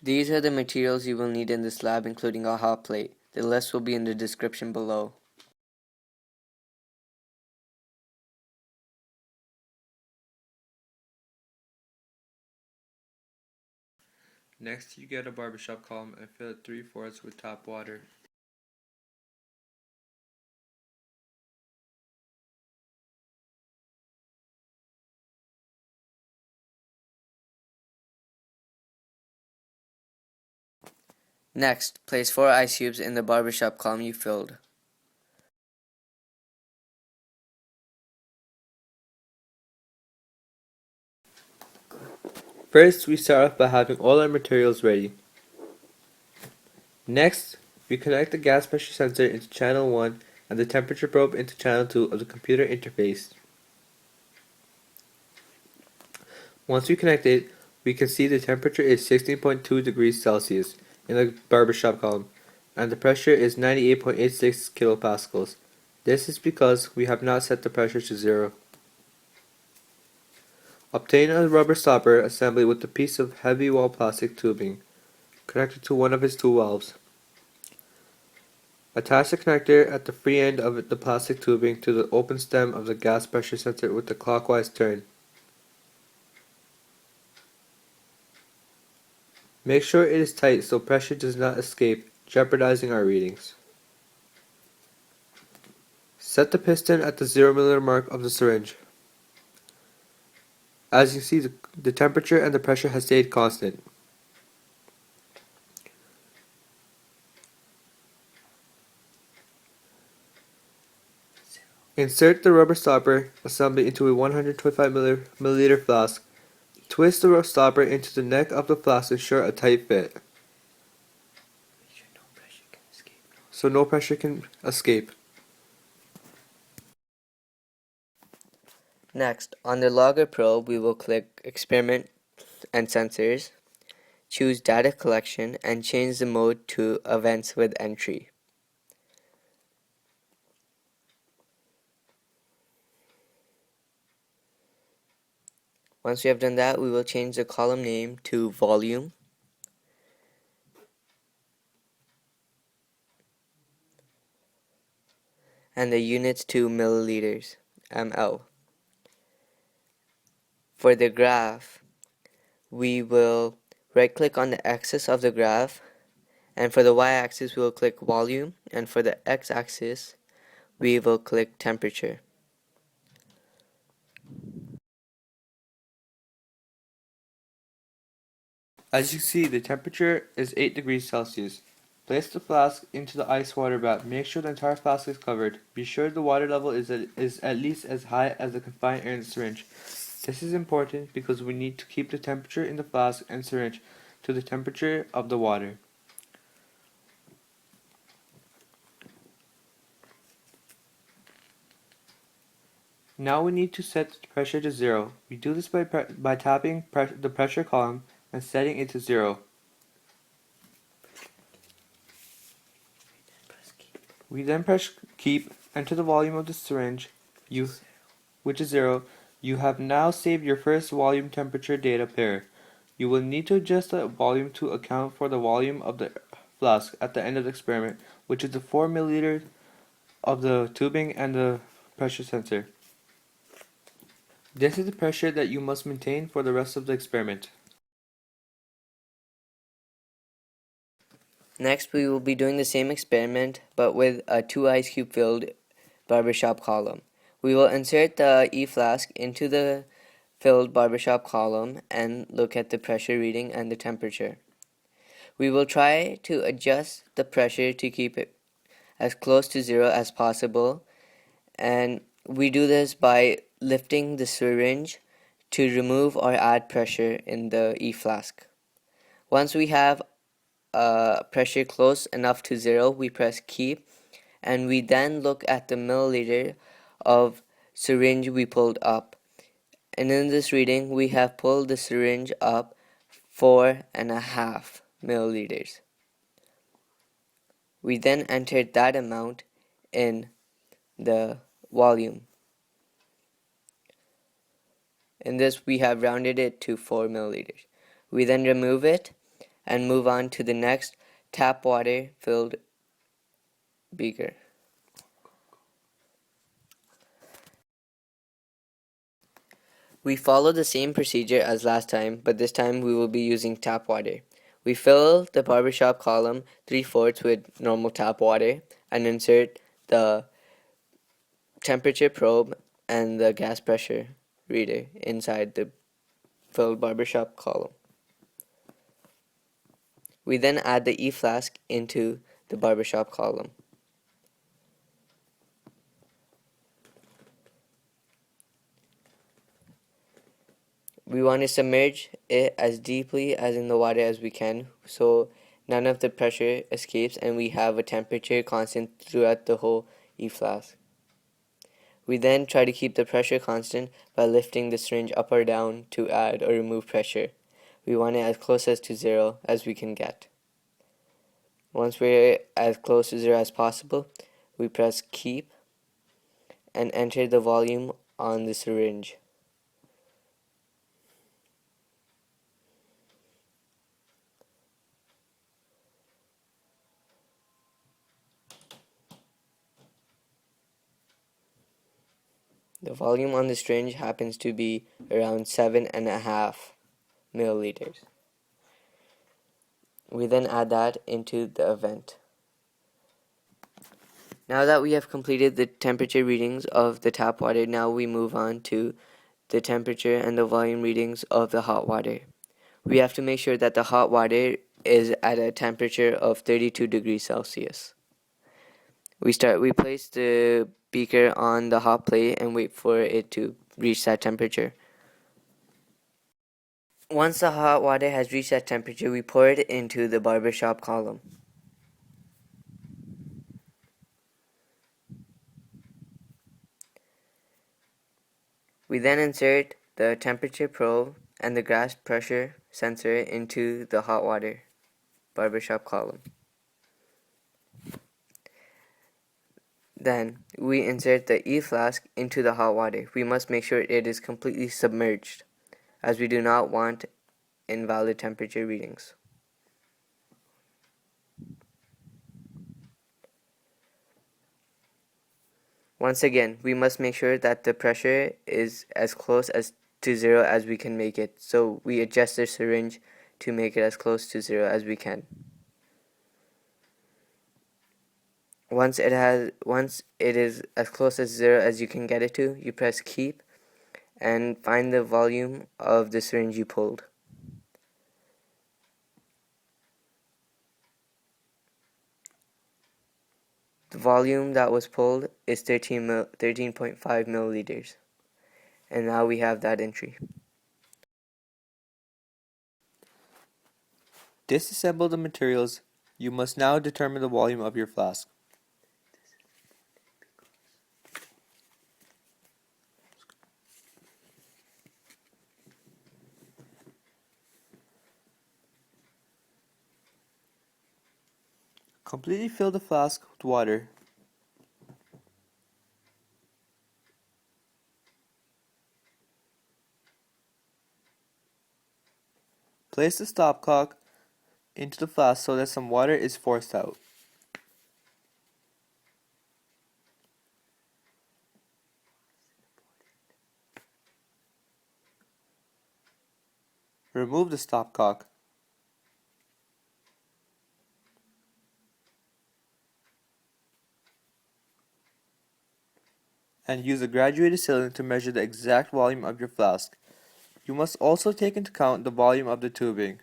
These are the materials you will need in this lab, including a hot plate. The list will be in the description below. Next, you get a barbershop column and fill it 3/4 with tap water. Next, place 4 ice cubes in the barbershop column you filled. First, we start off by having all our materials ready. Next, we connect the gas pressure sensor into channel 1 and the temperature probe into channel 2 of the computer interface. Once we connect it, we can see the temperature is 16.2 degrees Celsius in the barbershop column, and the pressure is 98.86 kilopascals. This is because we have not set the pressure to 0. Obtain a rubber stopper assembly with a piece of heavy wall plastic tubing connected to one of its two valves. Attach the connector at the free end of the plastic tubing to the open stem of the gas pressure sensor with a clockwise turn. Make sure it is tight so pressure does not escape, jeopardizing our readings. Set the piston at the 0 mm mark of the syringe. As you see, the temperature and the pressure has stayed constant. Insert the rubber stopper assembly into a 125 milliliter flask. Twist the stopper into the neck of the flask to ensure a tight fit, so no pressure can escape. Next, on the logger probe, we will click Experiment and Sensors, choose Data Collection, and change the mode to Events with Entry. Once we have done that, we will change the column name to Volume. And the units to milliliters, ml. For the graph, we will right-click on the axis of the graph, and for the y-axis we will click volume, and for the x-axis we will click temperature. As you see, the temperature is 8 degrees Celsius. Place the flask into the ice water bath. Make sure the entire flask is covered. Be sure the water level is at least as high as the confined air in the syringe. This is important because we need to keep the temperature in the flask and syringe to the temperature of the water. Now we need to set the pressure to 0. We do this by tapping the pressure column and setting it to 0. We then press keep, enter the volume of the syringe, which is 0. You have now saved your first volume temperature data pair. You will need to adjust the volume to account for the volume of the flask at the end of the experiment, which is the 4 milliliters of the tubing and the pressure sensor. This is the pressure that you must maintain for the rest of the experiment. Next, we will be doing the same experiment, but with a 2 ice cube filled barbershop column. We will insert the E.Flask into the filled barbershop column and look at the pressure reading and the temperature. We will try to adjust the pressure to keep it as close to 0 as possible, and we do this by lifting the syringe to remove or add pressure in the E.Flask. Once we have pressure close enough to 0, we press keep, and we then look at the milliliter of syringe we pulled up. And in this reading, we have pulled the syringe up 4.5 milliliters. We then entered that amount in the volume. In this, we have rounded it to 4 milliliters. We then remove it and move on to the next tap water filled beaker. We follow the same procedure as last time, but this time we will be using tap water. We fill the barbershop column 3/4 with normal tap water and insert the temperature probe and the gas pressure reader inside the filled barbershop column. We then add the E.Flask into the barbershop column. We want to submerge it as deeply as in the water as we can so none of the pressure escapes and we have a temperature constant throughout the whole E.Flask. We then try to keep the pressure constant by lifting the syringe up or down to add or remove pressure. We want it as close as to zero as we can get. Once we're as close to zero as possible, we press keep and enter the volume on the syringe. The volume on the syringe happens to be around 7.5 milliliters. We then add that into the vent. Now that we have completed the temperature readings of the tap water, now we move on to the temperature and the volume readings of the hot water. We have to make sure that the hot water is at a temperature of 32 degrees Celsius. We place the beaker on the hot plate and wait for it to reach that temperature. Once the hot water has reached that temperature, we pour it into the barbershop column. We then insert the temperature probe and the gas pressure sensor into the hot water barbershop column. Then we insert the E.Flask into the hot water. We must make sure it is completely submerged, as we do not want invalid temperature readings. Once again, we must make sure that the pressure is as close as to zero as we can make it, so we adjust the syringe to make it as close to zero as we can. Once it is as close as zero as you can get it to, you press keep and find the volume of the syringe you pulled. The volume that was pulled is 13.5 milliliters. And now we have that entry. Disassemble the materials. You must now determine the volume of your flask. Completely fill the flask with water. Place the stopcock into the flask so that some water is forced out. Remove the stopcock. And use a graduated cylinder to measure the exact volume of your flask. You must also take into account the volume of the tubing.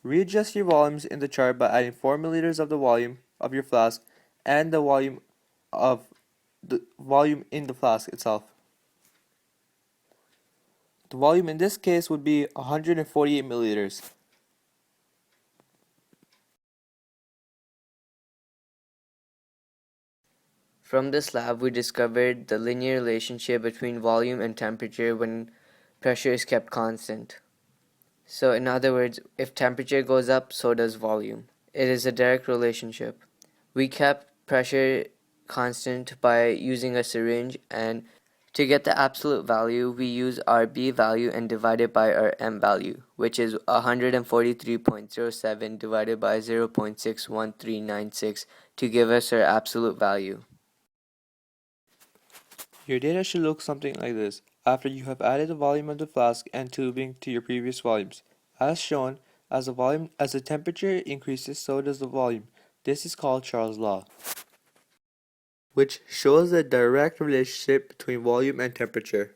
Readjust your volumes in the chart by adding 4 milliliters of the volume of your flask and the volume in the flask itself. The volume in this case would be 148 milliliters. From this lab, we discovered the linear relationship between volume and temperature when pressure is kept constant. So in other words, if temperature goes up, so does volume. It is a direct relationship. We kept pressure constant by using a syringe and To get the absolute value, we use our B value and divide it by our M value, which is 143.07 divided by 0.61396 to give us our absolute value. Your data should look something like this after you have added the volume of the flask and tubing to your previous volumes. As shown, as the temperature increases, so does the volume. This is called Charles' law, which shows the direct relationship between volume and temperature.